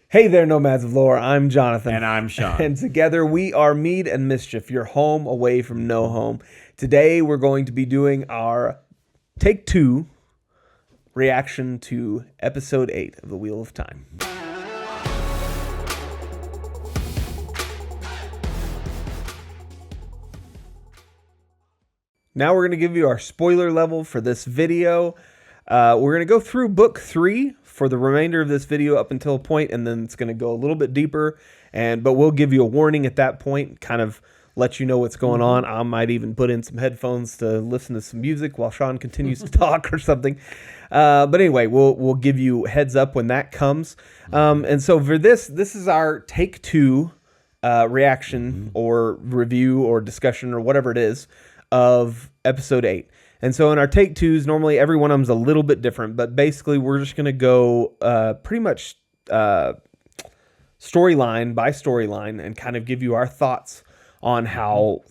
Hey there, Nomads of Lore. I'm Jonathan. And I'm Sean. And together we are Mead and Mischief, your home away from no home. Today we're going to be doing our Take 2 reaction to Episode 8 of The Wheel of Time. Now we're going to give you our spoiler level for this video. We're going to go through book 3 for the remainder of this video up until a point, and then it's going to go a little bit deeper. But we'll give you a warning at that point, kind of let you know what's going on. I might even put in some headphones to listen to some music while Sean continues to talk or something. But anyway, we'll give you heads up when that comes. And so for this is our Take 2 reaction or review or discussion or whatever it is of Episode 8. And so in our Take 2s, normally every one of them's a little bit different, but basically we're just going to go pretty much storyline by storyline and kind of give you our thoughts on how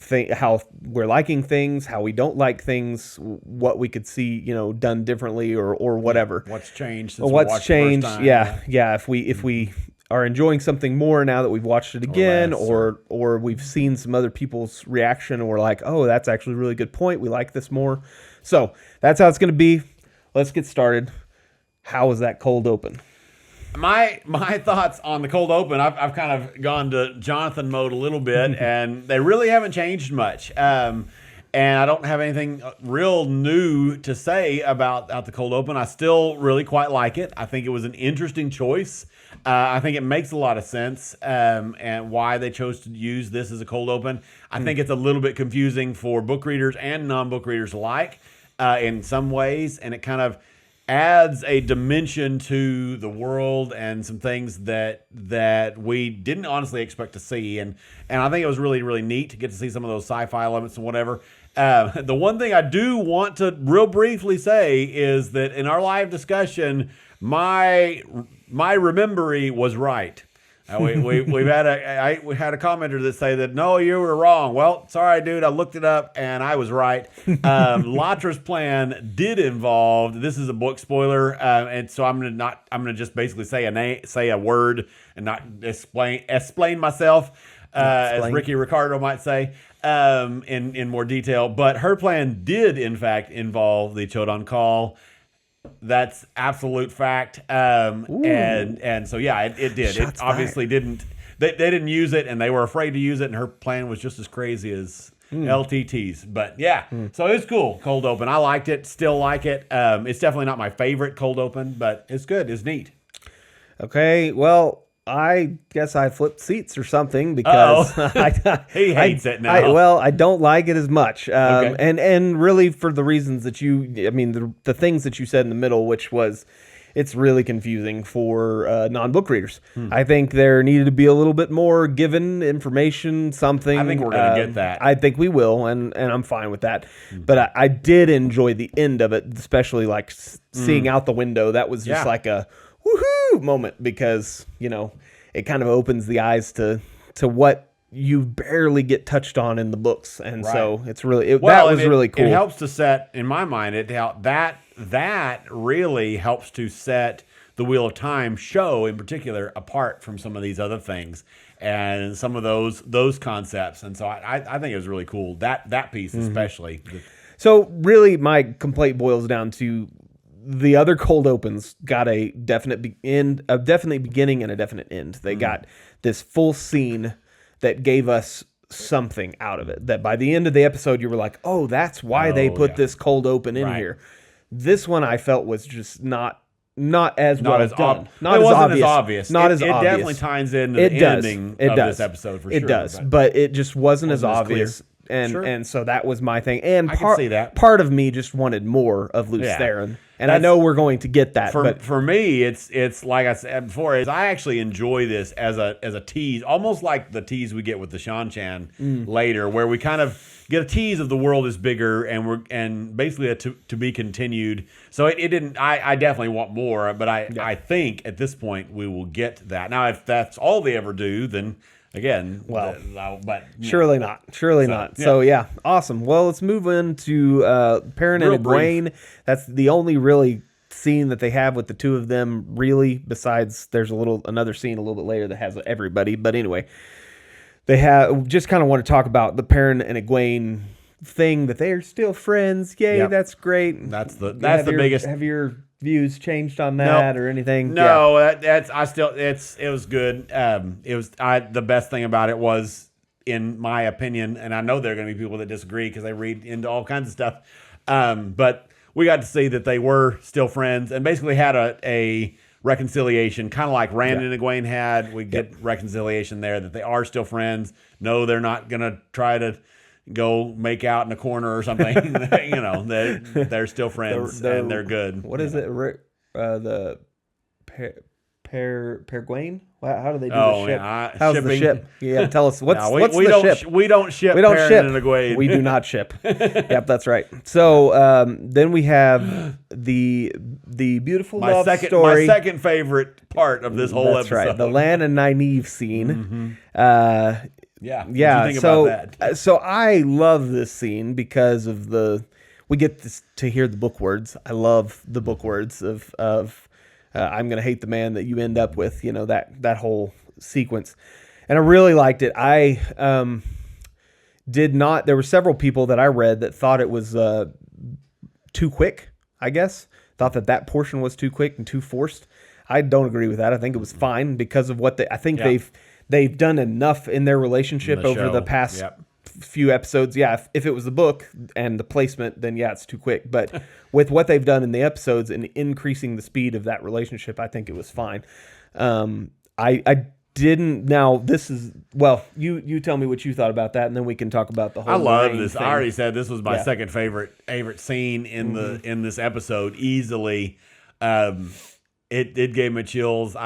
we're liking things, how we don't like things, what we could see, done differently or whatever. What's changed since what's changed? Yeah. If we are enjoying something more now that we've watched it again, or we've seen some other people's reaction, and we're like, oh, that's actually a really good point. We like this more. So that's how it's going to be. Let's get started. How was that cold open? My thoughts on the cold open, I've kind of gone to Jonathan mode a little bit, and they really haven't changed much. And I don't have anything real new to say about the cold open. I still really quite like it. I think it was an interesting choice. I think it makes a lot of sense, and why they chose to use this as a cold open. I think it's a little bit confusing for book readers and non-book readers alike in some ways, and it kind of adds a dimension to the world and some things that we didn't honestly expect to see. And I think it was really, really neat to get to see some of those sci-fi elements and whatever. The one thing I do want to real briefly say is that in our live discussion, my remembery was right. We had a commenter that say that, no, you were wrong. Well, sorry, dude, I looked it up and I was right. Latra's plan did involve, this is a book spoiler, and so I'm gonna just basically say a word and not explain myself, as Ricky Ricardo might say, in more detail. But her plan did in fact involve the Chodan call. That's absolute fact. And so, yeah, it did. Shots it obviously didn't. They didn't use it, and they were afraid to use it, and her plan was just as crazy as LTT's. But, yeah, so it's cool, cold open. I liked it, still like it. It's definitely not my favorite cold open, but it's good. It's neat. Okay, well, I guess I flipped seats or something because he hates it now. I don't like it as much. Okay. And really for the reasons that the things that you said in the middle, which was it's really confusing for non-book readers. I think there needed to be a little bit more given information, something. I think we're going to get that. I think we will, and I'm fine with that. But I did enjoy the end of it, especially like seeing out the window. That was just like a woohoo moment because, it kind of opens the eyes to what you barely get touched on in the books. And so it's really, that was really cool. It helps to set, in my mind, that really helps to set the Wheel of Time show in particular apart from some of these other things and some of those concepts. And so I think it was really cool, that piece especially. So really my complaint boils down to the other cold opens got a definite beginning and a definite end. They got this full scene that gave us something out of it. That by the end of the episode, you were like, "Oh, that's why they put this cold open in here." This one I felt was just not as well done. It wasn't as obvious. Not as obvious. It definitely ties into the ending of this episode for sure. It does, but it just wasn't as obvious. And so that was my thing. And I can see that. Part of me just wanted more of Luce Theron. And I know we're going to get that. But for me, it's like I said before, I actually enjoy this as a tease, almost like the tease we get with the Seanchan later, where we kind of get a tease of the world is bigger and basically a to be continued. So it didn't. I definitely want more, but I think at this point we will get that. Now, if that's all they ever do, then again, but surely not. Surely not. So yeah, awesome. Well, let's move into Perrin and Loial. That's the only really scene that they have with the two of them, really, besides there's another scene a little bit later that has everybody. But anyway, they have just kind of want to talk about the Perrin and Egwene thing, that they are still friends. Yay, Yep. That's great. That's the biggest. Have your views changed on that or anything? No, it was good. The best thing about it was, in my opinion, and I know there are going to be people that disagree because they read into all kinds of stuff, but we got to see that they were still friends and basically had a reconciliation, kind of like Rand and Egwene had. We get reconciliation there, that they are still friends. No, they're not going to try to go make out in a corner or something. They're still friends and they're good. What is it? The Pergwayne? How do they do the ship? How's shipping. The ship? Yeah, tell us what's we the don't ship? We don't ship. We don't Perrin ship. And Egwene. We do not ship. Yep, that's right. So then we have the beautiful love story. My second favorite part of this whole episode. That's right. The Lan and Nynaeve scene. Mm-hmm. Yeah. What do you think about that? So I love this scene because of we get to hear the book words. I love the book words of I'm going to hate the man that you end up with, that whole sequence. And I really liked it. I did not, there were several people that I read that thought it was too quick, I guess. Thought that portion was too quick and too forced. I don't agree with that. I think it was fine because of what I think they've done enough in their relationship over the past few episodes. Yeah, if it was the book and the placement, then it's too quick. But with what they've done in the episodes and increasing the speed of that relationship, I think it was fine. I didn't. Now this is you tell me what you thought about that, and then we can talk about the whole. I love this. thing. I already said this was my second favorite scene in in this episode easily. It gave me chills.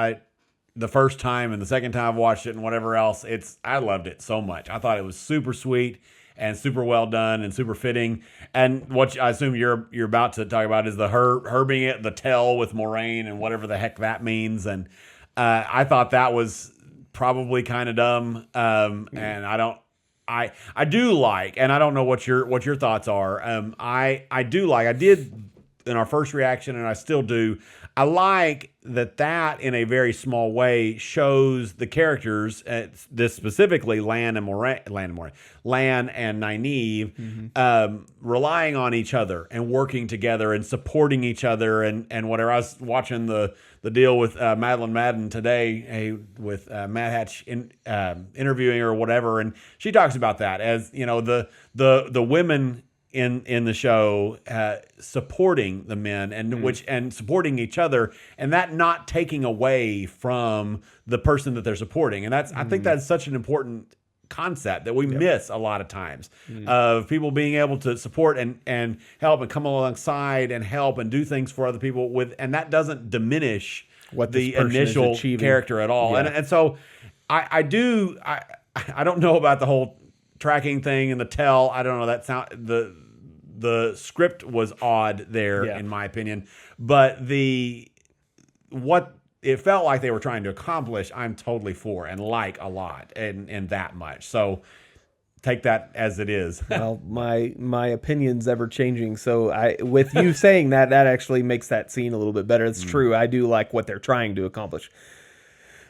The first time and the second time I've watched it and whatever else, I loved it so much. I thought it was super sweet and super well done and super fitting. And what I assume you're about to talk about is her being at the tell with Moraine and whatever the heck that means. And I thought that was probably kind of dumb. And I do like, and I don't know what your thoughts are. I did in our first reaction, and I still do. I like that in a very small way shows the characters, this specifically Lan and Nynaeve, relying on each other and working together and supporting each other and whatever. I was watching the deal with Madeline Madden today with Matt Hatch interviewing her or whatever, and she talks about that as the women in the show supporting the men and supporting each other, and that not taking away from the person that they're supporting. And I think that's such an important concept that we miss a lot of times, of people being able to support and help and come alongside and help and do things for other people and that doesn't diminish what the initial character at all. And so I don't know about the whole tracking thing and the tell. I don't know, the script was odd there in my opinion, but what it felt like they were trying to accomplish, I'm totally for and like a lot and that much. So take that as it is. Well, my opinion's ever changing. So with you saying that actually makes that scene a little bit better. It's true. I do like what they're trying to accomplish.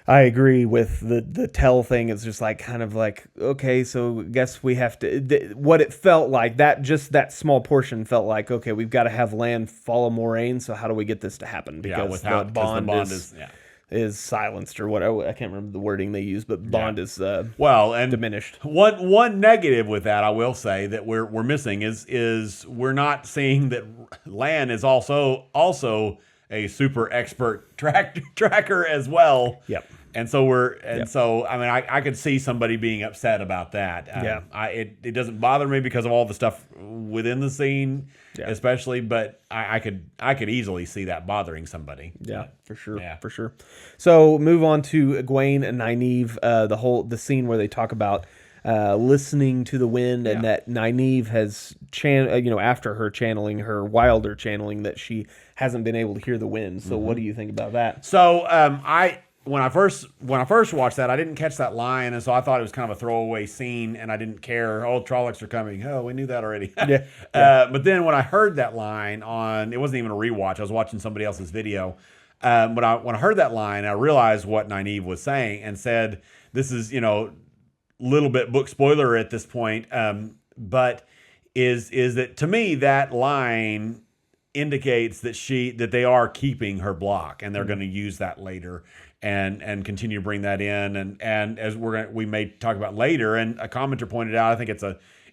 I agree with the tell thing. It's just kind of like, okay, so I guess we have to, what it felt like, that small portion felt like, okay, we've got to have Lan follow Moraine. So how do we get this to happen? Because the bond is silenced or whatever. I can't remember the wording they use, but bond is diminished. One negative with that, I will say, that we're missing is we're not seeing that Lan is also a super expert tracker as well. Yep. And so so I mean I could see somebody being upset about that. It doesn't bother me because of all the stuff within the scene, especially, but I could easily see that bothering somebody. Yeah, for sure. Yeah. For sure. So move on to Egwene and Nynaeve, the scene where they talk about listening to the wind, and that Nynaeve has after her channeling, her wilder channeling, that she hasn't been able to hear the wind. So what do you think about that? So when I first watched that, I didn't catch that line, and so I thought it was kind of a throwaway scene, and I didn't care. Oh, Trollocs are coming. Oh, we knew that already. Yeah. But then when I heard that line it wasn't even a rewatch. I was watching somebody else's video. When I heard that line, I realized what Nynaeve was saying and said, "This is little bit book spoiler at this point." But is that to me that line indicates that they are keeping her block, and they're going to use that later and continue to bring that in, and as we may talk about later, and a commenter pointed out, I think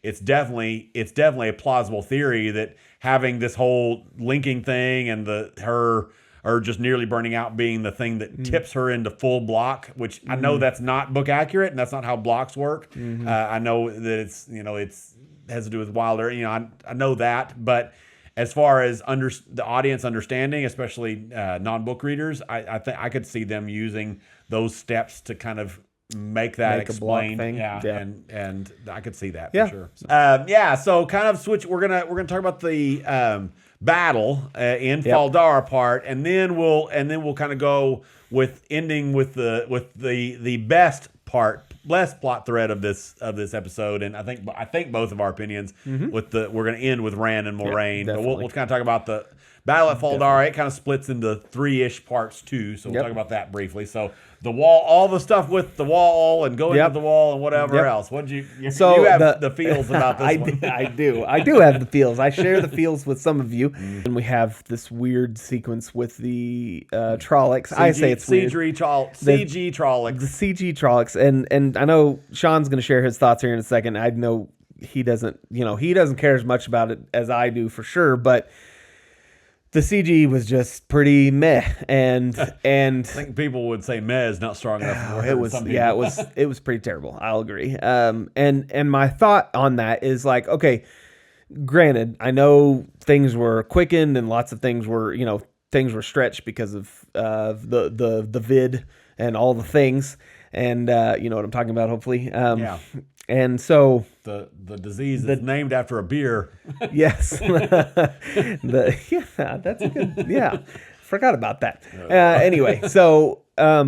it's definitely a plausible theory that having this whole linking thing and her just nearly burning out being the thing that tips her into full block, which I know that's not book accurate and that's not how blocks work. I know that it's has to do with Wilder. I know that, but as far as the audience understanding, especially non-book readers, I think I could see them using those steps to kind of make that explain. Yeah. And I could see that for sure. So kind of switch. We're gonna talk about the battle in Fal Dara part, and then we'll kind of go with ending with the best plot thread of this episode, and I think both of our opinions we're going to end with Rand and Moraine, but we'll kind of talk about the battle at Fal Dara. It kind of splits into 3-ish parts too, so we'll talk about that briefly. So the wall, all the stuff with the wall and going to the wall and whatever else. What did you have the feels about this one? I do have the feels. I share the feels with some of you, and we have this weird sequence with the Trollocs. I say it's weird. CG Trollocs. The CG Trollocs, and I know Sean's going to share his thoughts here in a second. I know he doesn't care as much about it as I do for sure, but the CG was just pretty meh, and I think people would say meh is not strong enough. It was pretty terrible. I'll agree. And my thought on that is like, okay, granted, I know things were quickened and lots of things were stretched because of the vid and all the things, and you know what I'm talking about, hopefully. And so the disease is named after a beer. Yes. That's a good, forgot about that. Anyway, so I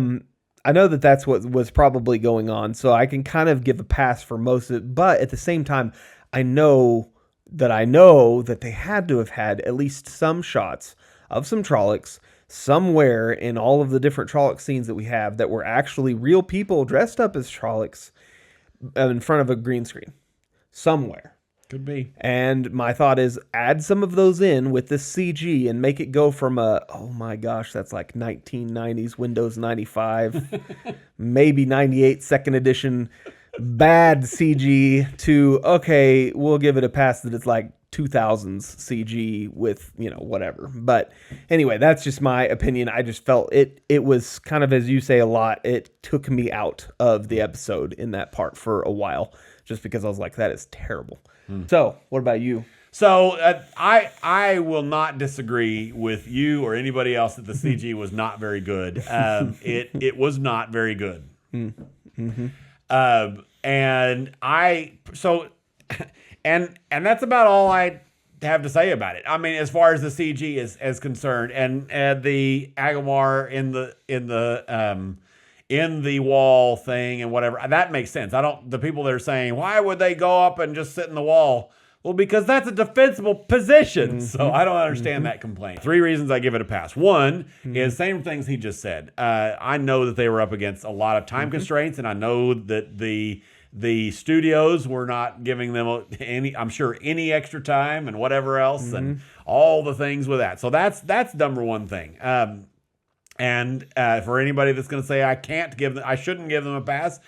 know that's what was probably going on, so I can kind of give a pass for most of it, but at the same time, I know that they had to have had at least some shots of some Trollocs somewhere in all of the different Trolloc scenes that we have that were actually real people dressed up as Trollocs in front of a green screen somewhere. Could be. And my thought is add some of those in with this CG and make it go from oh my gosh, that's like 1990s Windows 95, maybe 98 second edition bad CG to, okay, we'll give it a pass that it's like 2000s CG with, whatever. But anyway, that's just my opinion. I just felt it was kind of, as you say a lot, it took me out of the episode in that part for a while, just because I was like, that is terrible. So what about you? So I will not disagree with you or anybody else that the CG was not very good. It was not very good. And that's about all I have to say about it. I mean, as far as the CG is concerned, and the Agomar in the wall thing and whatever, that makes sense. The people that are saying, why would they go up and just sit in the wall? Well, because that's a defensible position. So I don't understand that complaint. 3 reasons I give it a pass. One is same things he just said. I know that they were up against a lot of time constraints, and I know that the studios were not giving them any extra time and whatever else and all the things with that. So that's number one thing. And for anybody that's going to say I shouldn't give them a pass,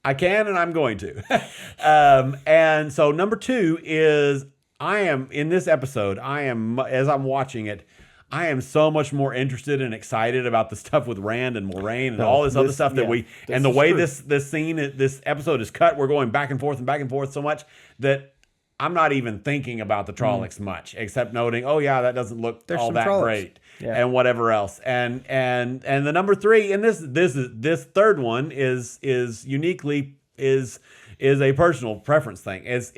I can, and I'm going to. And so number 2 is I am in this episode. As I'm watching it, I am so much more interested and excited about the stuff with Rand and Moraine and all this other stuff and the way this episode is cut. We're going back and forth so much that I'm not even thinking about the Trollocs much, except noting, oh yeah, that doesn't look all that Trollocs. Great, and whatever else. And the number 3, and this third one is uniquely is a personal preference thing. As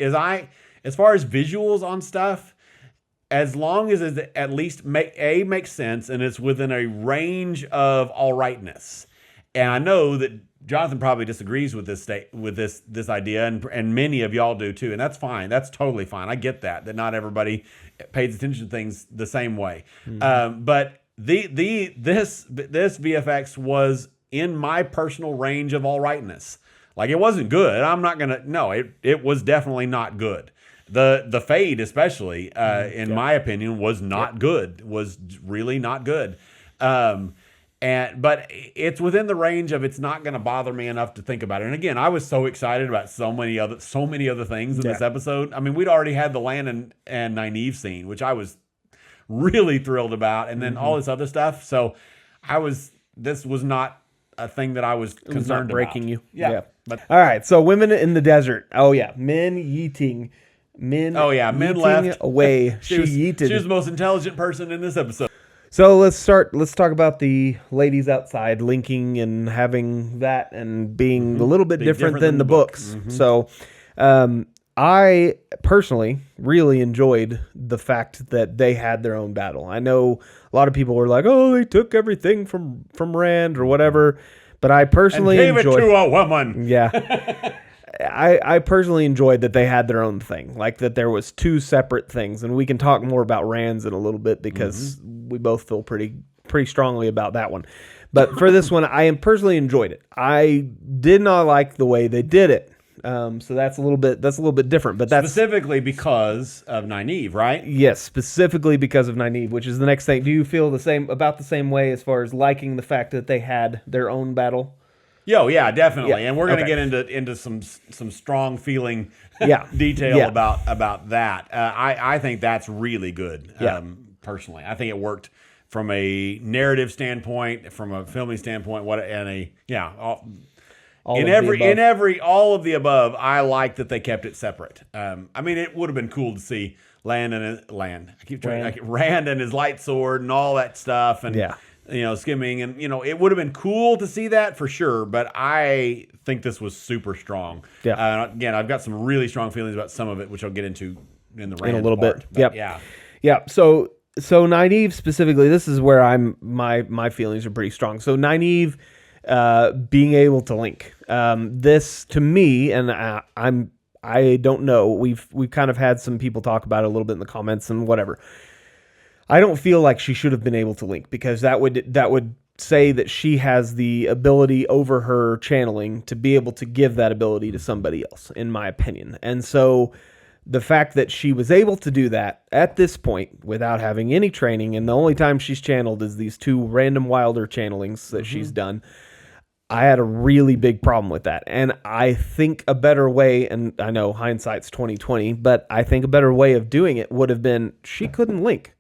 far as visuals on stuff, as long as it at least makes sense and it's within a range of all rightness, and I know that Jonathan probably disagrees with this idea, and many of y'all do too, and that's fine. That's totally fine. I get that not everybody pays attention to things the same way. But this VFX was in my personal range of all rightness. Like, it wasn't good. I'm not gonna. No, it was definitely not good. The fade, especially in my opinion, was not good. Was really not good. But it's within the range of it's not going to bother me enough to think about it. And again, I was so excited about so many other things in this episode. I mean, we'd already had the Lan and Nynaeve scene, which I was really thrilled about, and then all this other stuff. So this was not a thing that I was concerned about. Breaking you. Yeah. But all right, so women in the desert. Oh yeah, men yeeting. Men. Oh yeah, men left away. She was the most intelligent person in this episode. So let's talk about the ladies outside linking and having that and being a little bit different than the books. So I personally really enjoyed the fact that they had their own battle. I know a lot of people were like, oh, they took everything from Rand or whatever, but I personally enjoyed it to a woman. Yeah. I personally enjoyed that they had their own thing, like that there was two separate things, and we can talk more about Rand's in a little bit because we both feel pretty strongly about that one. But for this one, I personally enjoyed it. I did not like the way they did it, so that's a little bit different. But that's specifically because of Nynaeve, right? Yes, specifically because of Nynaeve, which is the next thing. Do you feel about the same way as far as liking the fact that they had their own battle? Yeah, definitely. Yeah. And we're going to get into some strong feeling detail about that. I think that's really good. Personally, I think it worked from a narrative standpoint, from a filming standpoint. All of the above. I like that they kept it separate. I mean, it would have been cool to see Rand and his light sword and all that stuff, and skimming, and it would have been cool to see that for sure. But I think this was super strong. Yeah. Again, I've got some really strong feelings about some of it, which I'll get into in a little bit. But yeah. So Nynaeve specifically, this is where my feelings are pretty strong. So Nynaeve, being able to link, this to me, and I don't know. We've kind of had some people talk about it a little bit in the comments and whatever. I don't feel like she should have been able to link, because that would say that she has the ability over her channeling to be able to give that ability to somebody else, in my opinion. And so the fact that she was able to do that at this point without having any training, and the only time she's channeled is these two random Wilder channelings that she's done, I had a really big problem with that. And I think a better way, and I know hindsight's 20/20, but I think a better way of doing it would have been she couldn't link.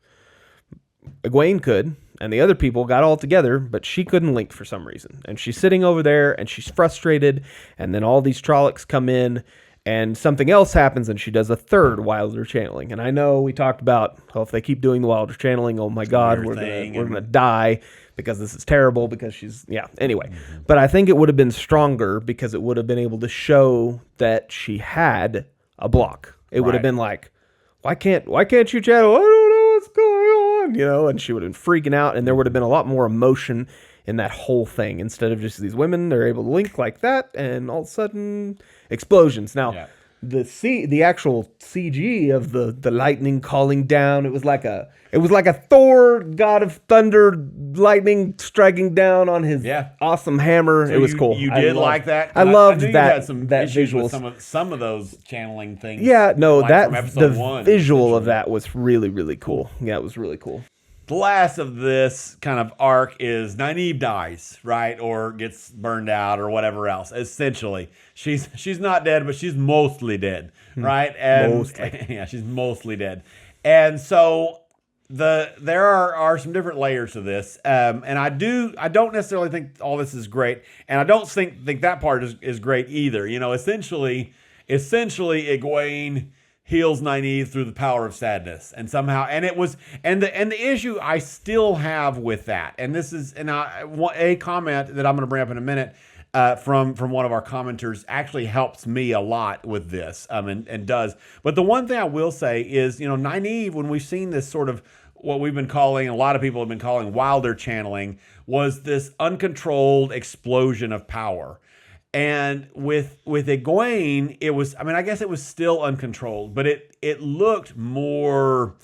Egwene could, and the other people got all together, but she couldn't link for some reason. And she's sitting over there, and she's frustrated, and then all these Trollocs come in, and something else happens, and she does a third Wilder channeling. And I know we talked about, if they keep doing the Wilder channeling, oh my God, we're gonna die, because this is terrible, because anyway. But I think it would have been stronger, because it would have been able to show that she had a block. It would have been like, why can't you channel? I don't know what's going on, and she would have been freaking out, and there would have been a lot more emotion in that whole thing, instead of just these women, they're able to link like that, and all of a sudden explosions. Now, the actual CG of the lightning calling down, it was like a Thor, god of thunder, lightning striking down on his awesome hammer. So it was cool. You did like that? I loved that. You had some issues visuals with some of those channeling things. Yeah, no, from episode 1, visual of that was really, really cool. Yeah, it was really cool. The last of this kind of arc is Nynaeve dies, right? Or gets burned out or whatever else. Essentially, she's not dead, but she's mostly dead, right? And she's mostly dead. And so there are some different layers to this. And I don't necessarily think all this is great. And I don't think that part is great either. Essentially Egwene heals Nynaeve through the power of sadness, and somehow, and the issue I still have with that, and this is, a comment that I'm going to bring up in a minute, from one of our commenters actually helps me a lot with this, and does. But the one thing I will say is, Nynaeve, when we've seen this sort of what we've been calling, a lot of people have been calling Wilder channeling, was this uncontrolled explosion of power. And with Egwene, it was, I mean, I guess it was still uncontrolled, but it looked more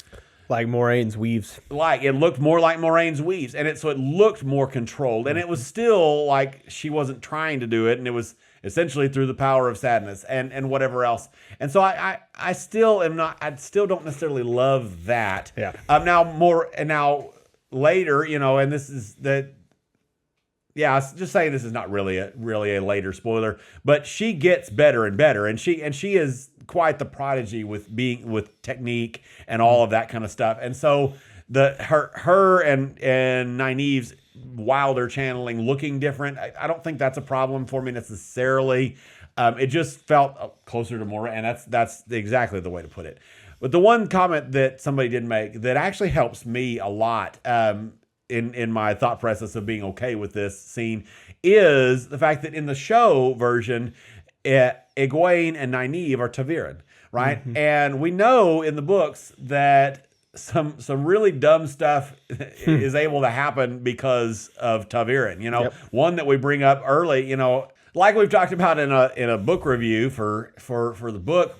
like Moraine's weaves. Like it looked more like Moraine's weaves, and so it looked more controlled, and it was still like she wasn't trying to do it, and it was essentially through the power of sadness and whatever else. And so I still am not, I still don't necessarily love that. Yeah. Now later, you know, and this is that. Yeah, I was just saying this is not really a later spoiler, but she gets better and better, and she is quite the prodigy with technique and all of that kind of stuff. And so her and Nynaeve's Wilder channeling looking different, I don't think that's a problem for me necessarily. It just felt closer to Moira, and that's exactly the way to put it. But the one comment that somebody did make that actually helps me a lot, in my thought process of being okay with this scene, is the fact that in the show version, Egwene and Nynaeve are ta'veren, right? Mm-hmm. And we know in the books that some really dumb stuff is able to happen because of ta'veren. You know, yep. One that we bring up early, you know, like we've talked about in a book review for the book,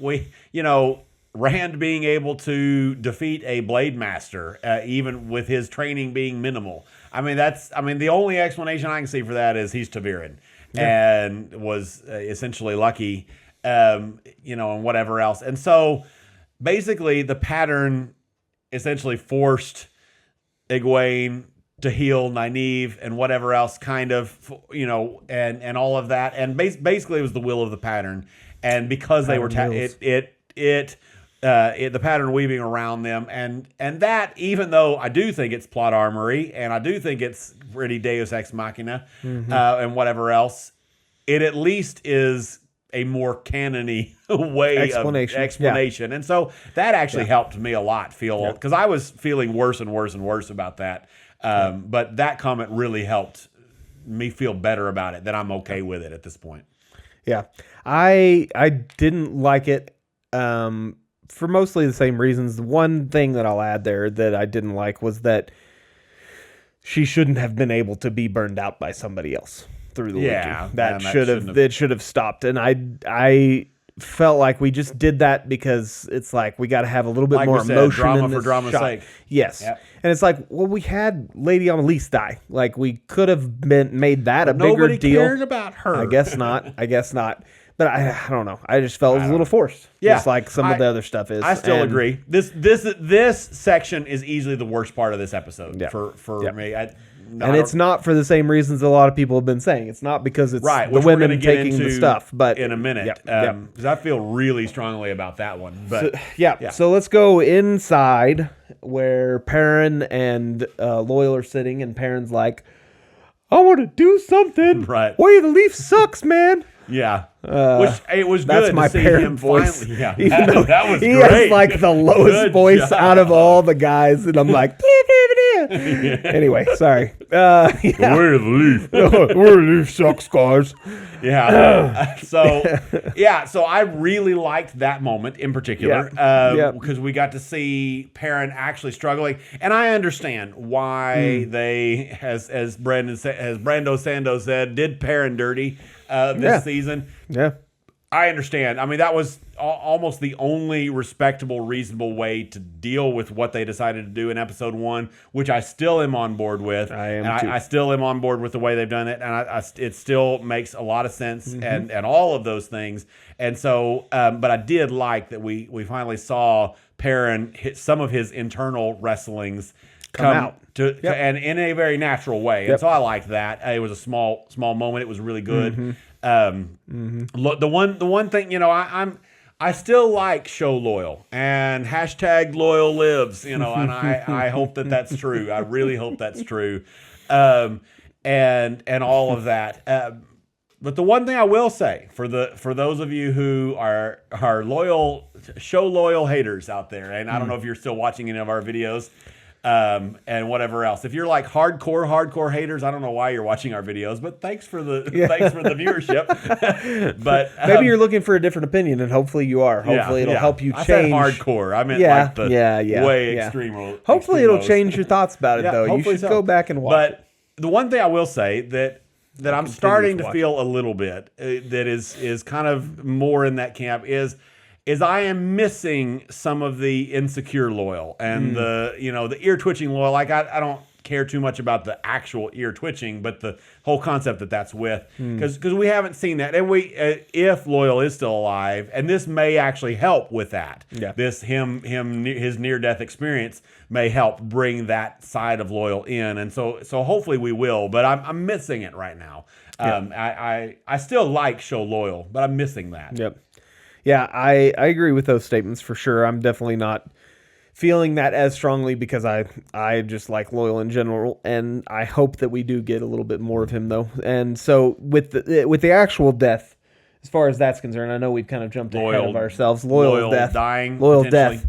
Rand being able to defeat a blade master, even with his training being minimal. I mean, the only explanation I can see for that is he's ta'veren, yeah. And was essentially lucky, and whatever else. And so basically the pattern essentially forced Egwene to heal Nynaeve and whatever else kind of, and all of that. And basically it was the will of the pattern. And because they were, the pattern weaving around them, and that, even though I do think it's plot armory, and I do think it's pretty Deus Ex Machina, mm-hmm. And whatever else, it at least is a more canon-y way of explanation. Yeah. And so that actually helped me a lot because I was feeling worse and worse and worse about that. But that comment really helped me feel better about it, that I'm okay with it at this point. Yeah. I didn't like it, for mostly the same reasons. The one thing that I'll add there that I didn't like was that she shouldn't have been able to be burned out by somebody else through the Legion. That should have stopped. And I felt like we just did that because it's like we got to have a little bit more emotion, drama in this for drama's sake. Yes. Yep. And it's like, well, we had Lady Annalise die. Like, we could have made that a bigger deal. Nobody cared about her. I guess not. But I don't know. I just felt it was a little forced. Yeah. Just like some of the other stuff is. I still agree. This section is easily the worst part of this episode for me. It's not for the same reasons a lot of people have been saying. It's not because it's the women taking the stuff. But in a minute, because I feel really strongly about that one. But so let's go inside where Perrin and Loial are sitting, and Perrin's like, "I want to do something. Right? Way the leaf sucks, man." Yeah, which it was good. That's my to see Perrin him voice. Finally, yeah, that was he great. Has like the lowest voice out of all the guys, and I'm like, anyway, sorry. Where the leaf? Where the leaf sucks, guys. Yeah. So I really liked that moment in particular because we got to see Perrin actually struggling, and I understand why they, as Brando Sando said, did Perrin dirty this season. Yeah. I understand. I mean, that was almost the only respectable, reasonable way to deal with what they decided to do in episode 1, which I still am on board with. I am too. I still am on board with the way they've done it, and it still makes a lot of sense, and all of those things. And so, but I did like that we finally saw Perrin hit some of his internal wrestlings come out and in a very natural way. And so I liked that. It was a small moment. It was really good. Look, the one thing, I still like show loyal and #loyal lives, and I hope that that's true. I really hope that's true. And all of that. But the one thing I will say for those of you who are loyal, show loyal haters out there, and I don't know if you're still watching any of our videos, and whatever else. If you're like hardcore haters, I don't know why you're watching our videos, but thanks for the viewership. But maybe you're looking for a different opinion, and hopefully you are. Hopefully it'll help you change. I said hardcore. I meant like the way extreme. Hopefully it'll change your thoughts about it, though. You should go back and watch. But the one thing I will say that I'm starting to feel a little bit that is kind of more in that camp is I am missing some of the insecure Loial and the ear twitching Loial. Like I don't care too much about the actual ear twitching, but the whole concept that's with, because we haven't seen that, and if Loial is still alive, and this may actually help with that. Yeah. His near death experience may help bring that side of Loial in, and so hopefully we will. But I'm missing it right now. I still like show Loial, but I'm missing that. Yep. Yeah, I agree with those statements for sure. I'm definitely not feeling that as strongly because I just like Loial in general, and I hope that we do get a little bit more of him though. And so with the actual death, as far as that's concerned, I know we've kind of jumped ahead of ourselves. Loial death, dying, Loial death.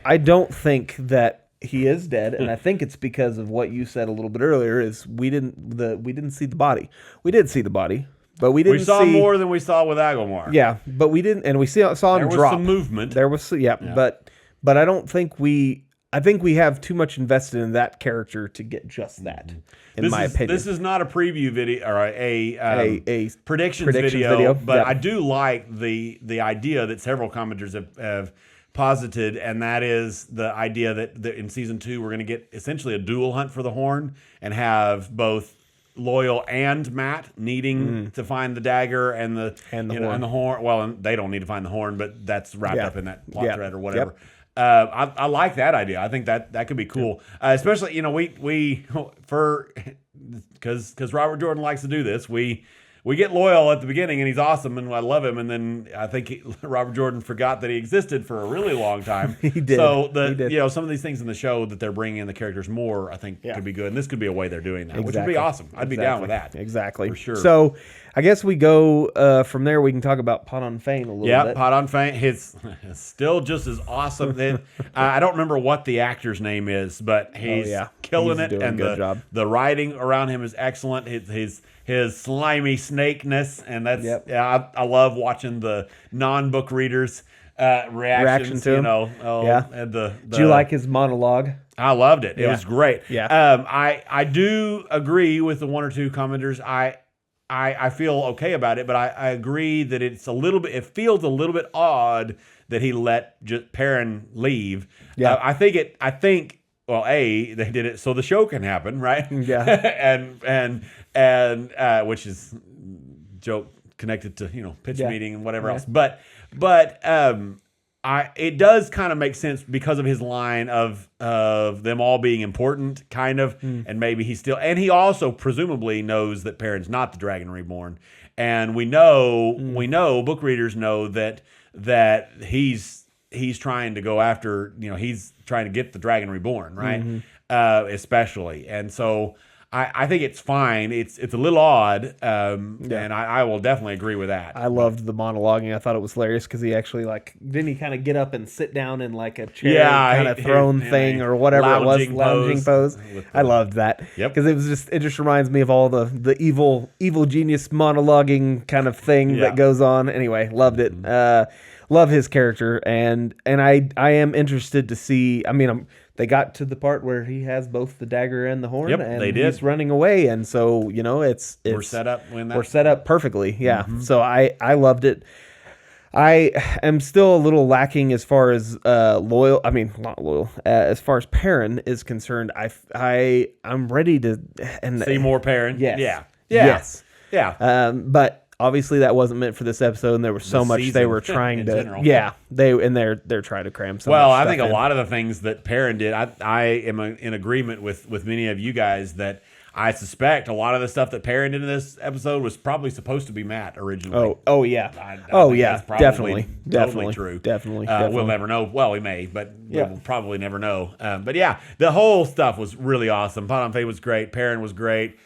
I don't think that he is dead, and I think it's because of what you said a little bit earlier. Is we didn't see the body. We did see the body. But we saw more than we saw with Agomar. Yeah, but we didn't, and we saw him drop. There was some movement. There was, but I don't think I think we have too much invested in that character to get just that. In my opinion, this is not a preview video or a predictions video, but I do like the idea that several commenters have posited, and that is the idea that in season 2 we're going to get essentially a dual hunt for the horn and have both Loial and Matt needing to find the dagger and the horn. Well, and they don't need to find the horn, but that's wrapped up in that plot thread or whatever. Yep. I like that idea. I think that could be cool, especially because Robert Jordan likes to do this. We get Loial at the beginning, and he's awesome, and I love him. And then I think Robert Jordan forgot that he existed for a really long time. He did. So some of these things in the show that they're bringing in the characters more, I think, could be good. And this could be a way they're doing that, which would be awesome. I'd be down with that. Exactly. For sure. So I guess we go from there. We can talk about Padan Fain a little bit. Yeah, Padan Fain. He's still just as awesome. I don't remember what the actor's name is, but he's killing it. Doing and a good job. The writing around him is excellent. His slimy snakeness, and that's I love watching the non-book readers' reactions to him. And Did you like his monologue? I loved it. It was great. Yeah. I do agree with the one or two commenters. I feel okay about it, but I agree that it feels a little bit odd that he let Perrin leave. Yeah. I think they did it so the show can happen, right? Yeah. and which is joke connected to pitch meeting and whatever else. But it does kind of make sense because of his line of them all being important, kind of, and maybe he also presumably knows that Perrin's not the Dragon Reborn, and we know book readers know that he's trying to go after, he's trying to get the Dragon Reborn, right? Especially, and so. I think it's fine. It's a little odd, and I will definitely agree with that. I loved the monologuing. I thought it was hilarious because he actually didn't he kind of get up and sit down in like a chair kind of throne thing or whatever it was, lounging pose. I loved that because it just reminds me of all the evil genius monologuing kind of thing that goes on. Anyway, loved it. Love his character, and I am interested to see. I mean, they got to the part where he has both the dagger and the horn, and they did. He's running away, and so we're set up. We're set up perfectly, So I loved it. I am still a little lacking as far as Loial. I mean, not Loial. As far as Perrin is concerned, I'm ready to see more Perrin. Yes. But. Obviously, that wasn't meant for this episode, and there was so much they were trying to. General. Yeah, they're trying to cram so much. Well, I think a lot of the things that Perrin did, I am in agreement with many of you guys that I suspect a lot of the stuff that Perrin did in this episode was probably supposed to be Matt originally. Oh yeah. That's definitely true. Definitely. We'll never know. Well, we may, but we'll probably never know. But yeah, the whole stuff was really awesome. Padan Fain was great. Perrin was great.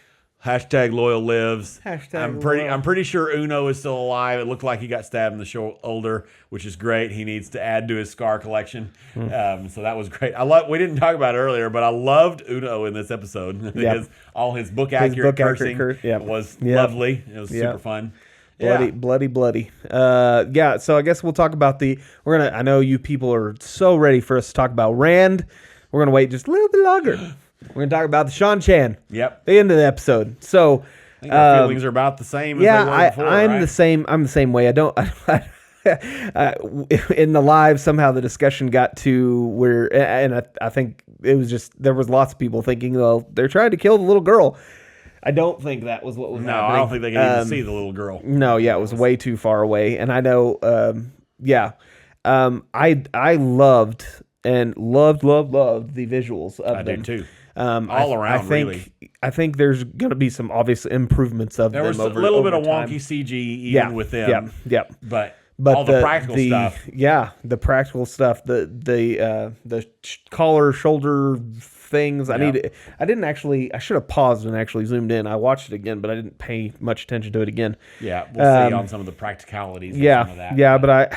Hashtag Loial lives. Hashtag I'm pretty sure Uno is still alive. It looked like he got stabbed in the shoulder, which is great. He needs to add to his scar collection. So that was great. We didn't talk about it earlier, but I loved Uno in this episode because all his book accurate cursing was lovely. It was super fun. Bloody. Yeah, so I guess we'll talk about I know you people are so ready for us to talk about Rand. We're going to wait just a little bit longer. We're going to talk about the Seanchan. Yep. The end of the episode. So I think our feelings are about the same as they were before, I'm the same. I'm the same way. In the live, somehow the discussion got to where, and I think it was just, there was lots of people thinking, well, they're trying to kill the little girl. I don't think that was what was happening. I don't think they could even see the little girl. No, it was way too far away. And I know, I loved the visuals of them. I did too. All around, really. I think there's going to be some obvious improvements of them. There was a little bit of wonky CG even with them. Yeah. But all the practical stuff. Yeah, the practical stuff. The collar, shoulder things. I should have paused and actually zoomed in. I watched it again, but I didn't pay much attention to it again. Yeah, we'll see on some of the practicalities. Yeah, of some of that. Yeah, but I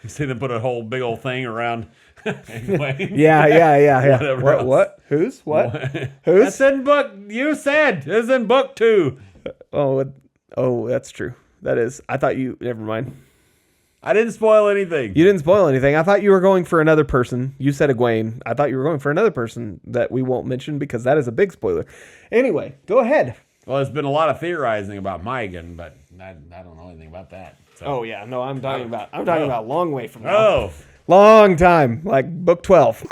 you see them put a whole big old thing around. Yeah. What? Who's? What? Who's? That's in book. You said it's in book 2. Oh, that's true. That is. I thought you. Never mind. I didn't spoil anything. You didn't spoil anything. I thought you were going for another person. You said Egwene. I thought you were going for another person that we won't mention because that is a big spoiler. Anyway, go ahead. Well, there's been a lot of theorizing about Megan, but I don't know anything about that. So. Oh yeah, no, I'm talking about long way from now. Oh. Long time, like book 12.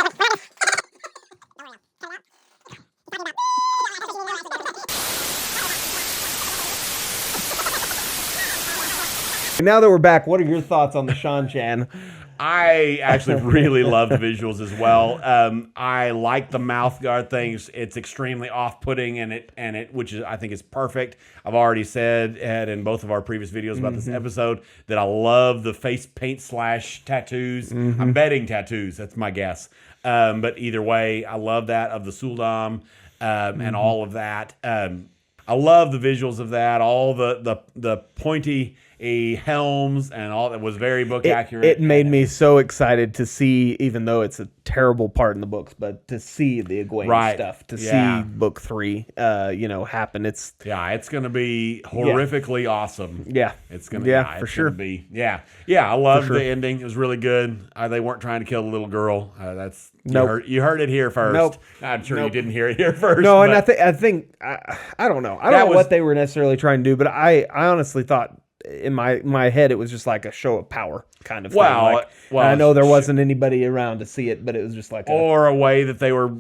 Now that we're back, what are your thoughts on the Seanchan? I actually really love the visuals as well. I like the mouth guard things. It's extremely off-putting, which is I think is perfect. I've already said in both of our previous videos about this episode that I love the face paint / tattoos. I'm betting tattoos. That's my guess. But either way, I love that of the Suldam and all of that. I love the visuals of that. All the pointy helms and all that was very book accurate. It made me so excited to see, even though it's a terrible part in the books, but to see the Egwene stuff, to see book 3, happen. It's going to be horrifically awesome. Yeah, it's going to for sure. I love the ending. It was really good. They weren't trying to kill the little girl. You heard it here first. Nope. I'm sure you didn't hear it here first. No, and I think I don't know. I don't know what they were necessarily trying to do, but I honestly thought in my head it was just like a show of power kind of thing. Well, I know there wasn't anybody around to see it, but it was just like a way that they were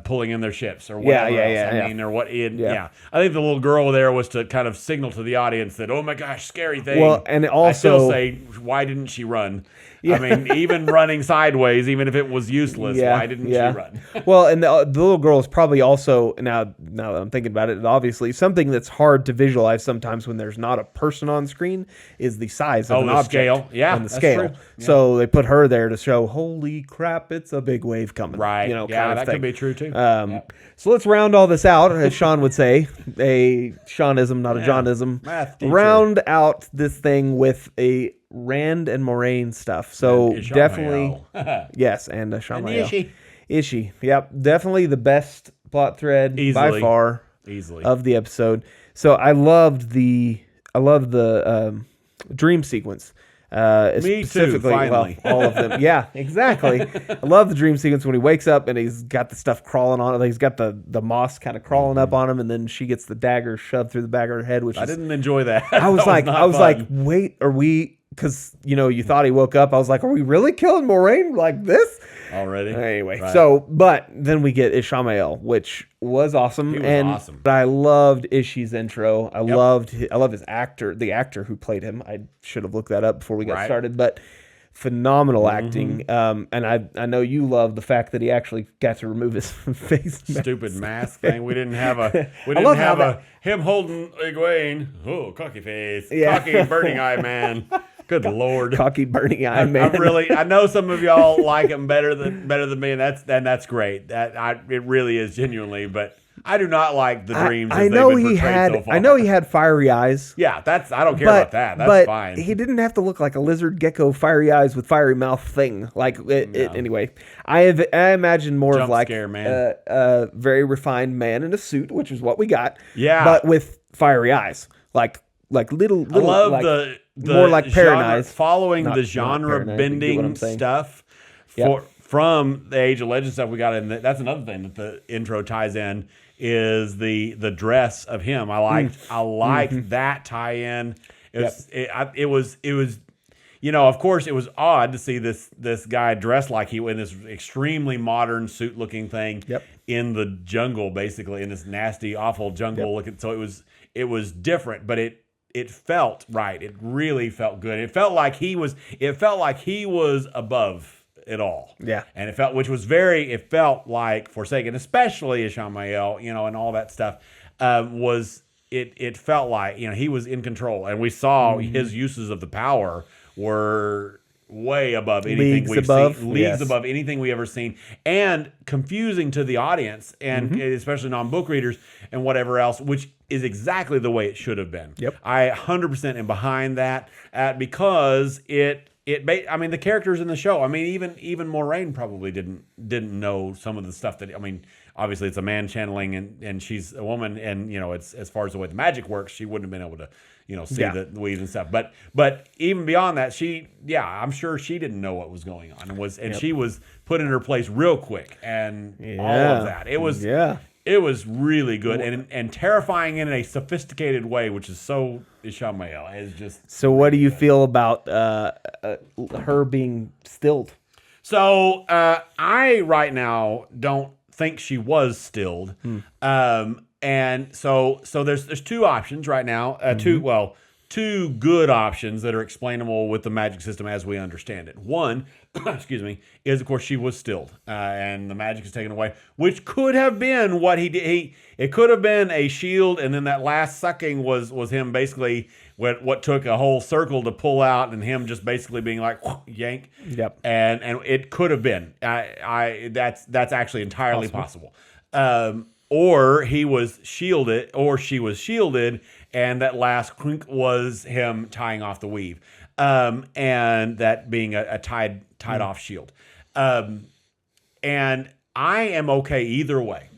pulling in their ships or whatever else. I mean, or what? I think the little girl there was to kind of signal to the audience that, oh my gosh, scary thing. Well, and also I still say, why didn't she run? Yeah. I mean, even running sideways, even if it was useless, why didn't she run? Well, and the little girl is probably also, now that I'm thinking about it, obviously something that's hard to visualize sometimes when there's not a person on screen is the size of an object. Scale. Yeah, and the scale. True. Yeah. So they put her there to show, holy crap, it's a big wave coming. Right. That could be true too. So let's round all this out, as Sean would say, a Seanism, not a Johnism. Math teacher. Round out this thing with a Rand and Moraine stuff. So definitely, yes, and Ishamael. Ishi. Yep, definitely the best plot thread by far of the episode. So I loved the dream sequence. Me too, finally. All of them. Yeah, exactly. I love the dream sequence when he wakes up and he's got the stuff crawling on it. He's got the moss kind of crawling up on him, and then she gets the dagger shoved through the back of her head. Which I didn't enjoy that. I was like, wait, are we? Because you thought he woke up. I was like, are we really killing Moraine like this already? Anyway, but then we get Ishamael, which was awesome. He was awesome. But I loved Ishi's intro. I love his actor, the actor who played him. I should have looked that up before we got started, but phenomenal acting. And I know you love the fact that he actually got to remove his face mask. Stupid mask thing. We didn't have him holding Egwene. Oh, cocky face. Yeah. Cocky burning eye man. Good Lord. Cocky burning eye man. I know some of y'all like him better than me, and that's great. It really is genuinely, but I do not like the dreams. I as know they've been he portrayed had. so far. I know he had fiery eyes. Yeah, I don't care about that. That's fine. He didn't have to look like a lizard gecko, fiery eyes with fiery mouth thing. Like anyway, I imagine more Jump of like scare, man. a very refined man in a suit, which is what we got. Yeah, but with fiery eyes, like little. I love like, the more like Perrin genre, eyes. following Not the genre Perrin eyes, but you get what I'm bending saying. stuff from the Age of Legends stuff we got in. That's another thing that the intro ties in is the dress of him. I liked that tie in. It was of course it was odd to see this guy dressed like he in this extremely modern suit looking thing in the jungle, basically in this nasty awful jungle looking. So it was different, but it felt right. It really felt good. It felt like he was above it all. Yeah. And it felt like Forsaken, especially Ishamael, and all that stuff, it felt like, he was in control. And we saw his uses of the power were way above anything we've seen. Leagues above anything we ever seen. And confusing to the audience, and especially non-book readers and whatever else, which is exactly the way it should have been. Yep. I 100% am behind that because the characters in the show, even Moraine probably didn't know some of the stuff that, obviously it's a man channeling and she's a woman, and it's as far as the way the magic works, she wouldn't have been able to see the weaves and stuff. But even beyond that, I'm sure she didn't know what was going on and she was put in her place real quick, and all of that. It was really good and terrifying in a sophisticated way, which is so Ishamael. Is just so. What do you feel about her being stilled? So I right now don't think she was stilled, and so there's two options right now. Two good options that are explainable with the magic system as we understand it. One, excuse me, is of course she was stilled and the magic is taken away, which could have been what he did. It could have been a shield, and then that last sucking was him basically what took a whole circle to pull out, and him just basically being like yank. Yep. And it could have been. That's actually entirely possible. Or he was shielded, or she was shielded, and that last clink was him tying off the weave, and that being a tied off shield. And I am okay either way.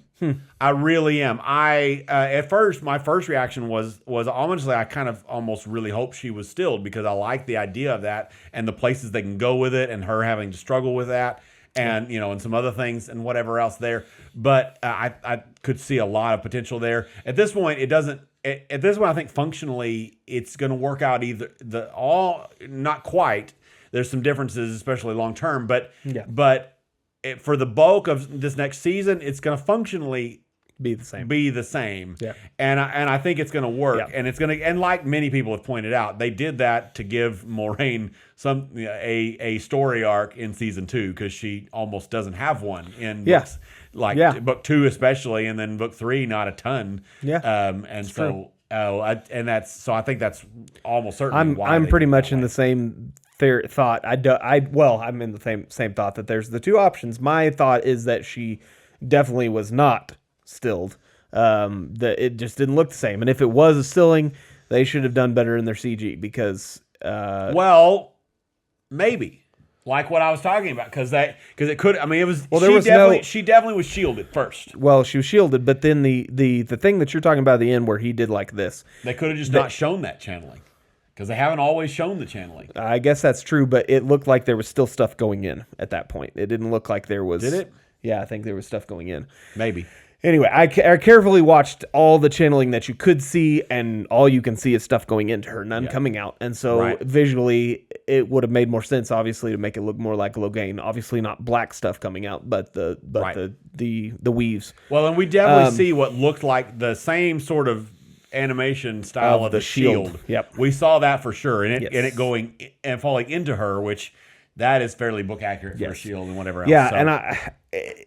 I really am. At first, my first reaction was honestly, I kind of almost really hoped she was stilled, because I like the idea of that and the places they can go with it, and her having to struggle with that. And and some other things and whatever else there, but I could see a lot of potential there. At this point, it doesn't. At this point, I think functionally it's going to work out not quite. There's some differences, especially long term, but for the bulk of this next season, it's going to functionally be the same. Yeah. And I think it's going to work. Yeah. And it's going to, and like many people have pointed out, they did that to give Moraine a story arc in season 2, because she almost doesn't have one in books, book 2 especially, and then book 3 not a ton. Yeah. And so I think that's almost certainly why I'm pretty much in the same thought. I'm in the same thought that there's the two options. My thought is that she definitely was not stilled. That it just didn't look the same, and if it was a stilling, they should have done better in their CG, because maybe like what I was talking about, because it could. It was. Well, she definitely was shielded first. Well, she was shielded, but then the thing that you're talking about at the end, where he did like this, they could have just not shown that channeling, because they haven't always shown the channeling. I guess that's true, but it looked like there was still stuff going in at that point. It didn't look like there was. Did it? Yeah, I think there was stuff going in. Maybe. Anyway, I carefully watched all the channeling that you could see, and all you can see is stuff going into her, none coming out. And so visually, it would have made more sense, obviously, to make it look more like Logain. Obviously, not black stuff coming out, but the weaves. Well, and we definitely see what looked like the same sort of animation style of the shield. Yep, we saw that for sure, and it going and falling into her, which that is fairly book accurate for a shield and whatever else. Yeah, and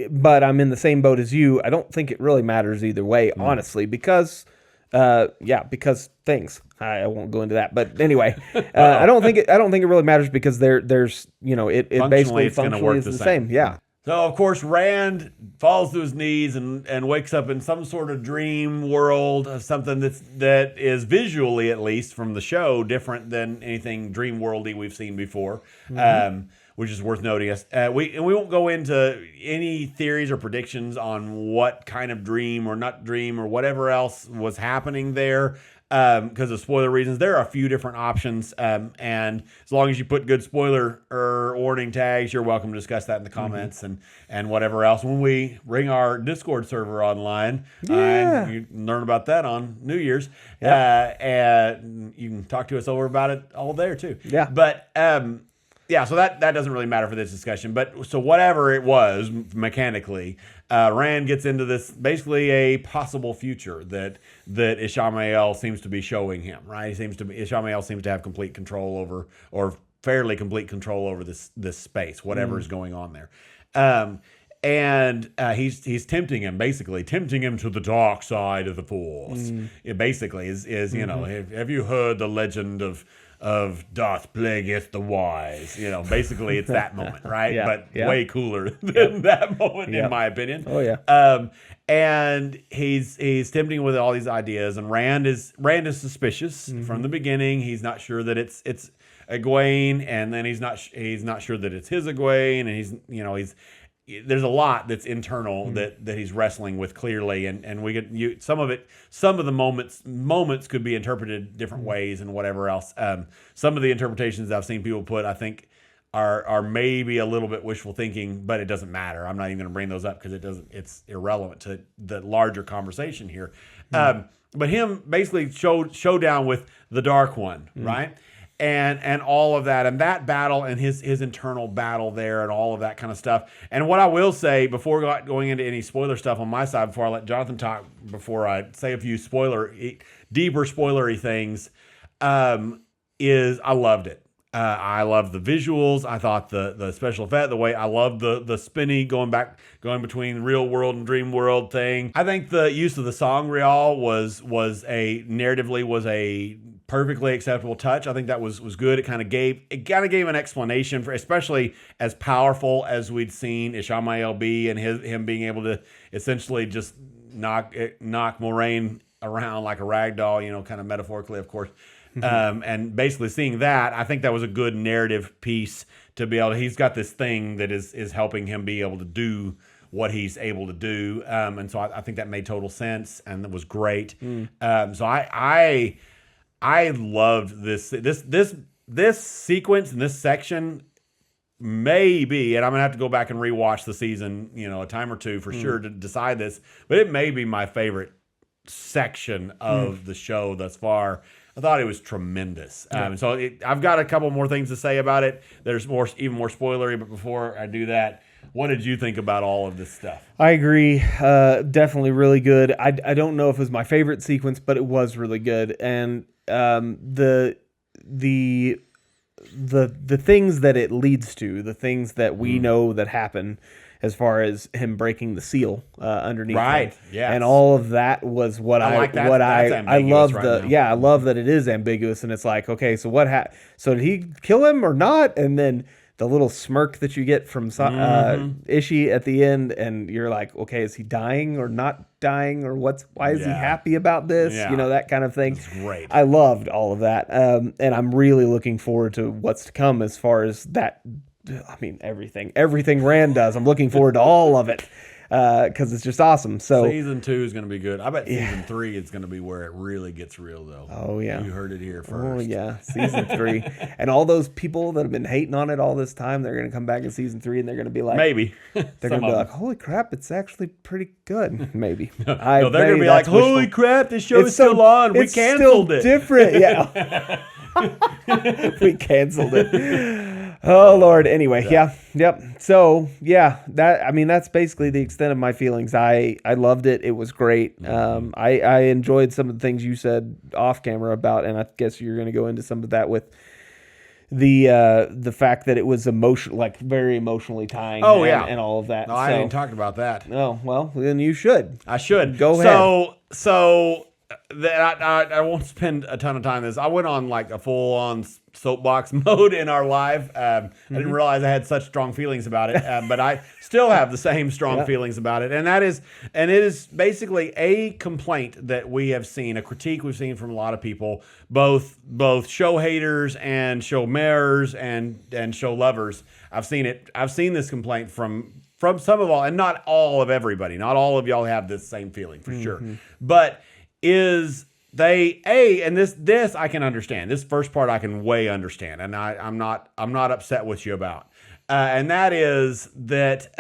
but I'm in the same boat as you. I don't think it really matters either way, honestly, because things. I won't go into that, but anyway, I don't think it really matters, because there's it basically functionally is the same. Yeah. So, of course, Rand falls to his knees and wakes up in some sort of dream world, something that is visually, at least from the show, different than anything dream worldy we've seen before, which is worth noting. We won't go into any theories or predictions on what kind of dream or not dream or whatever else was happening there. Because of spoiler reasons, there are a few different options, and as long as you put good spoiler or warning tags, you're welcome to discuss that in the comments and whatever else. When we bring our Discord server online, you can learn about that on New Year's, and you can talk to us over about it all there too. Yeah, but so that doesn't really matter for this discussion. But so whatever it was mechanically, Rand gets into this basically a possible future that Ishamael seems to be showing him. Right, Ishamael seems to have complete control over, or fairly complete control over this space, whatever is going on there. And he's tempting him to the dark side of the Force. It basically is you know, have you heard the legend of Darth Plagueis the Wise? You know, basically it's that moment, right? But way cooler than that moment, in my opinion. Oh yeah. And he's tempting with all these ideas, and Rand is suspicious from the beginning. He's not sure that it's Egwene, and then he's not sure that it's his Egwene, and there's a lot that's internal that he's wrestling with clearly, and we get some of the moments could be interpreted different ways and whatever else. Some of the interpretations I've seen people put, I think, are maybe a little bit wishful thinking, but it doesn't matter. I'm not even going to bring those up because it's irrelevant to the larger conversation here. But him basically showdown with the Dark One, right? And all of that, and that battle, and his internal battle there, and all of that kind of stuff. And what I will say before going into any spoiler stuff on my side, before I let Jonathan talk, before I say a few deeper spoilery things, is I loved it. I love the visuals. I thought the special effect, the way I love the spinny going between real world and dream world thing. I think the use of the song Rial was a perfectly acceptable touch. I think that was good. It kind of gave an explanation for, especially as powerful as we'd seen Ishamael be, and him being able to essentially just knock Moraine around like a rag doll, kind of metaphorically, of course. And basically seeing that, I think that was a good narrative piece to be able to, he's got this thing that is helping him be able to do what he's able to do. And so I think that made total sense, and it was great. So I loved this sequence and this section, maybe, and I'm gonna have to go back and rewatch the season, a time or two for sure to decide this, but it may be my favorite section of the show thus far. I thought it was tremendous. So I've got a couple more things to say about it. There's even more spoilery, but before I do that, what did you think about all of this stuff? I agree. Definitely really good. I don't know if it was my favorite sequence, but it was really good. And the things that it leads to, the things that we know that happen, as far as him breaking the seal underneath, right? Yeah, and all of that was what I like that. What I love I love that it is ambiguous, and it's like, okay, so what so did he kill him or not? And then the little smirk that you get from Ishi at the end, and you're like, okay, is he dying or not dying, or why is he happy about this? That kind of thing. That's great. I loved all of that, and I'm really looking forward to what's to come as far as that. I mean, everything Rand does. I'm looking forward to all of it because it's just awesome. So season 2 is going to be good. I bet season 3 is going to be where it really gets real, though. Oh yeah, you heard it here first. Oh yeah, season 3, and all those people that have been hating on it all this time, they're going to come back in season 3, and they're going to be like, maybe they're going to be like, holy crap, it's actually pretty good. Maybe no, they're going to be like, holy crap, this show is still on. We canceled it. Different, yeah. We canceled it. Oh Lord. Anyway, yep. So that's basically the extent of my feelings. I loved it. It was great. I enjoyed some of the things you said off camera about, and I guess you're going to go into some of that with the fact that it was very emotionally tying. And all of that. No, I didn't talk about that. Oh well, then you should. I should Go ahead. So that I won't spend a ton of time on this. I went on like a full-on soapbox mode in our live. I didn't realize I had such strong feelings about it, but I still have the same strong feelings about it. And it is basically a complaint that we have seen, a critique we've seen from a lot of people, both show haters and show mayors and show lovers. I've seen it. I've seen this complaint from some of all, and not all of everybody. Not all of y'all have this same feeling for sure, but and this I can understand. This first part I can way understand, and I'm not upset with you about, and that is that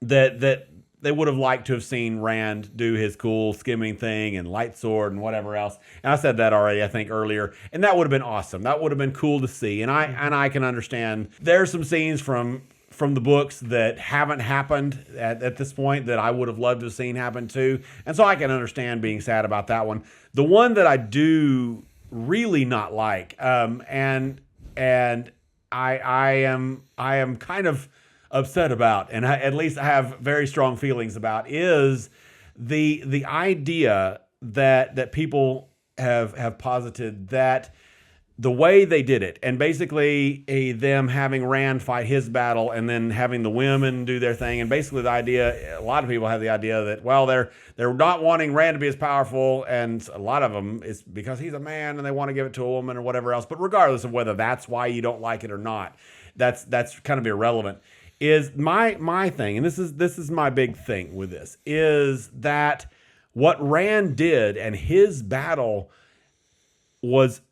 that they would have liked to have seen Rand do his cool skimming thing and light sword and whatever else. And I said that already, I think earlier, and that would have been awesome. That would have been cool to see, and I can understand. There's some scenes from the books that haven't happened at this point that I would have loved to have seen happen too. And so I can understand being sad about that one. The one that I do really not like, and I am kind of upset about, and at least I have very strong feelings about, is the idea that people have posited that the way they did it, and basically them having Rand fight his battle and then having the women do their thing, and basically the idea, a lot of people have the idea that, well, they're not wanting Rand to be as powerful, and a lot of them is because he's a man and they want to give it to a woman or whatever else. But regardless of whether that's why you don't like it or not, that's kind of irrelevant. Is my thing, and this is my big thing with this, is that what Rand did and his battle was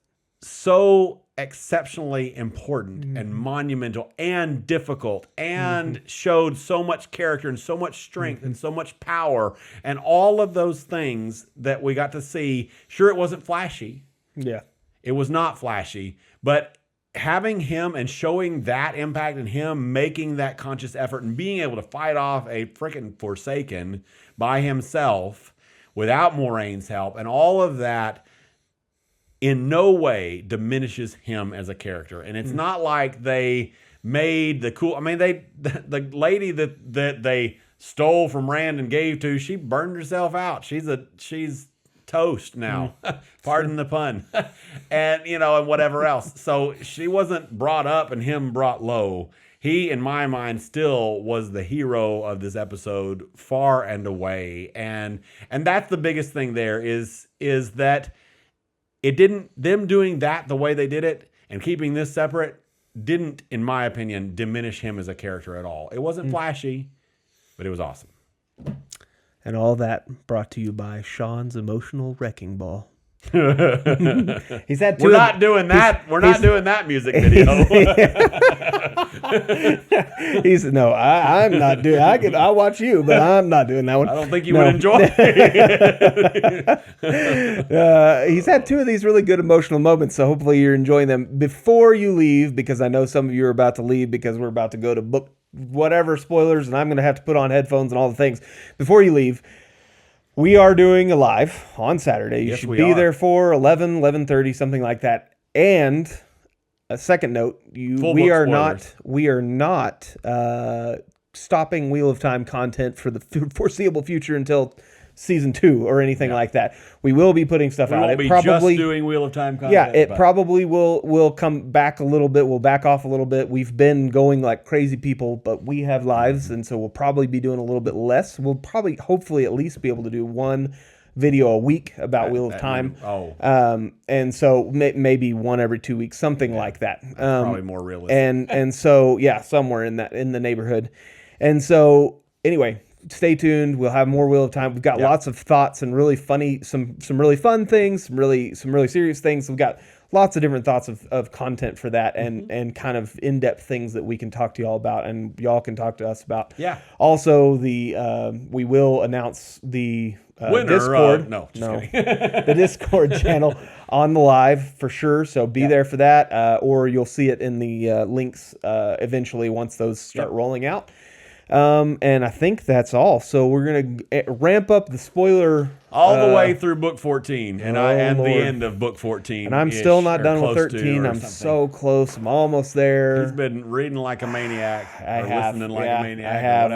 so exceptionally important and monumental and difficult and showed so much character and so much strength and so much power and all of those things that we got to see. Sure, it wasn't flashy. Yeah. It was not flashy, but having him and showing that impact and him making that conscious effort and being able to fight off a freaking Forsaken by himself without Moraine's help and all of that in no way diminishes him as a character. And it's not like they made the cool, I mean, the lady that they stole from Rand and gave to, she burned herself out. She's toast now. Pardon the pun. And, and whatever else. So she wasn't brought up and him brought low. He, in my mind, still was the hero of this episode far and away. And that's the biggest thing there is that it didn't, them doing that the way they did it and keeping this separate didn't, in my opinion, diminish him as a character at all. It wasn't flashy, but it was awesome. And all that brought to you by Sean's Emotional Wrecking Ball. He's had two. We're not doing that. We're not doing that music video. I'm not doing. I'll watch you, but I'm not doing that one. I don't think you would enjoy it. He's had two of these really good emotional moments, so hopefully you're enjoying them. Before you leave, because I know some of you are about to leave because we're about to go to book whatever spoilers, and I'm going to have to put on headphones and all the things. Before you leave, we are doing a live on Saturday. You should be there for 11:30, something like that. And a second note, we are not stopping Wheel of Time content for the foreseeable future until season 2 or anything like that. We will be putting stuff out. It probably just doing Wheel of Time content. Yeah, it probably will come back a little bit. We'll back off a little bit. We've been going like crazy people, but we have lives, and so we'll probably be doing a little bit less. We'll probably, hopefully, at least be able to do one video a week about Wheel of Time. And so maybe one every 2 weeks, something like that. Probably more realistic. And so somewhere in the neighborhood. And so anyway, stay tuned. We'll have more Wheel of Time. We've got lots of thoughts and really funny, some really fun things, some really serious things. We've got lots of different thoughts of content for that and kind of in-depth things that we can talk to y'all about and y'all can talk to us about. Yeah. Also, we will announce the winner. Discord. The Discord channel on the live for sure. So be there for that, or you'll see it in the links eventually once those start rolling out. And I think that's all. So we're going to ramp up the spoiler all the way through book 14 and the end of book 14. And I'm still not done with 13. I'm so close. I'm almost there. He's been reading like a maniac. Listening like a maniac. I have.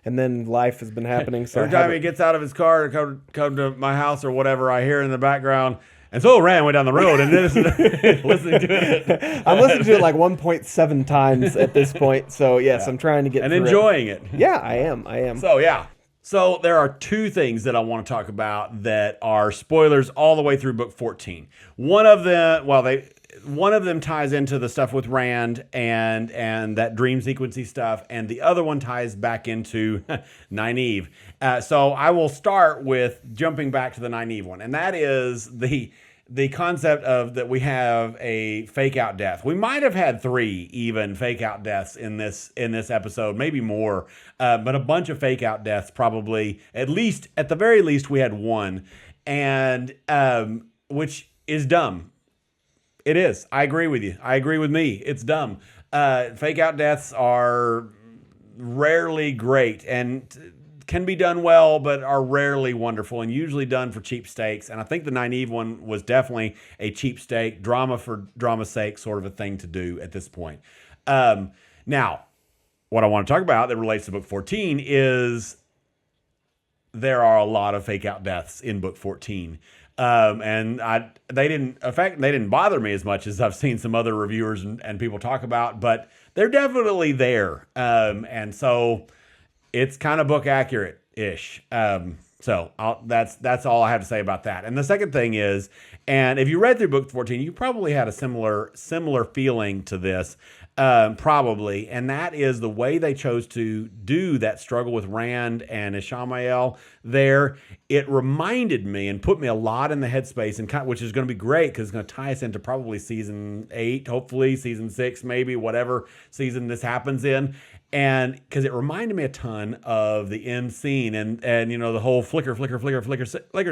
And and then life has been happening. So every time he gets out of his car to come to my house or whatever, I hear in the background, and so Rand went down the road, and then listening to it. I'm listening to it like 1.7 times at this point. So yes, I'm trying to get and through enjoying it. Yeah, I am. So yeah. So there are two things that I want to talk about that are spoilers all the way through book 14. One of them ties into the stuff with Rand and that dream sequencey stuff, and the other one ties back into Nynaeve. So I will start with jumping back to the Nynaeve one, and that is the concept of that we have a fake out death. We might have had 3 even fake out deaths in this episode, maybe more, but a bunch of fake out deaths probably. At the very least, we had 1, and which is dumb. It is. I agree with you. I agree with me. It's dumb. Fake out deaths are rarely great and can be done well, but are rarely wonderful and usually done for cheap stakes. And I think the Nynaeve one was definitely a cheap stake, drama for drama's sake sort of a thing to do at this point. Now, what I want to talk about that relates to book 14 is there are a lot of fake out deaths in book 14. And they didn't bother me as much as I've seen some other reviewers and people talk about, but they're definitely there. And so it's kind of book accurate ish. So that's all I have to say about that. And the second thing is, and if you read through book 14, you probably had a similar feeling to this, probably. And that is the way they chose to do that struggle with Rand and Ishamael there. It reminded me and put me a lot in the headspace, and which is going to be great because it's going to tie us into probably season 8, hopefully season 6, maybe whatever season this happens in. And because it reminded me a ton of the end scene and the whole flicker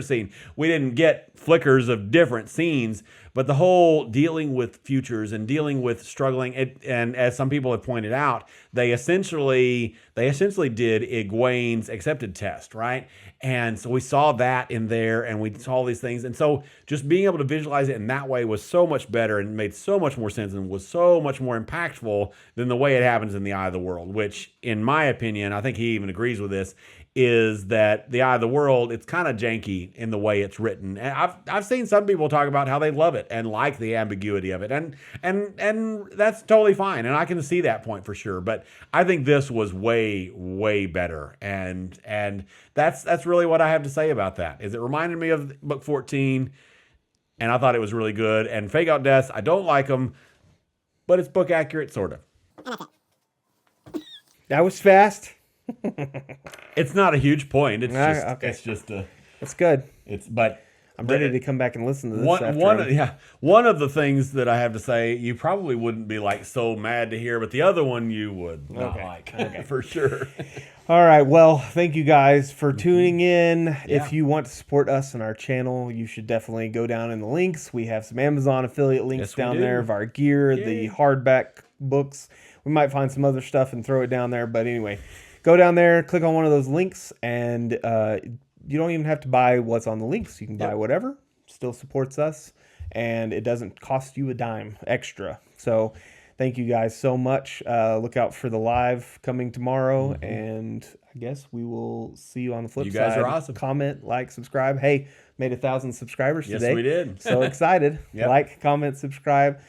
scene. We didn't get flickers of different scenes, but the whole dealing with futures and dealing with struggling. And as some people have pointed out, they essentially did Egwene's accepted test, right? And so we saw that in there, and we saw all these things. And so just being able to visualize it in that way was so much better and made so much more sense and was so much more impactful than the way it happens in The Eye of the World, which, in my opinion, I think he even agrees with this, is that The Eye of the World, it's kind of janky in the way it's written. And I've seen some people talk about how they love it and like the ambiguity of it. And that's totally fine. And I can see that point for sure. But I think this was way, way better. And that's really what I have to say about that. Is it reminded me of book 14, and I thought it was really good. And fake out deaths, I don't like them, but it's book accurate, sort of. That was fast. It's not a huge point. It's just okay. It's just It's good. But I'm ready to come back and listen to this. One of the things that I have to say, you probably wouldn't be like so mad to hear, but the other one you would not like. Okay. For sure. All right. Well, thank you guys for tuning in. Yeah. If you want to support us on our channel, you should definitely go down in the links. We have some Amazon affiliate links down there of our gear, the hardback books. We might find some other stuff and throw it down there. But anyway, go down there, click on one of those links, and you don't even have to buy what's on the links. You can buy whatever. Still supports us, and it doesn't cost you a dime extra. So thank you guys so much. Look out for the live coming tomorrow, and I guess we will see you on the flip side. You guys are awesome. Comment, like, subscribe. Hey, made 1,000 subscribers today. Yes, we did. So excited. Like, comment, subscribe.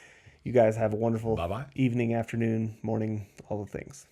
You guys have a wonderful Bye-bye. evening, afternoon, morning, all the things.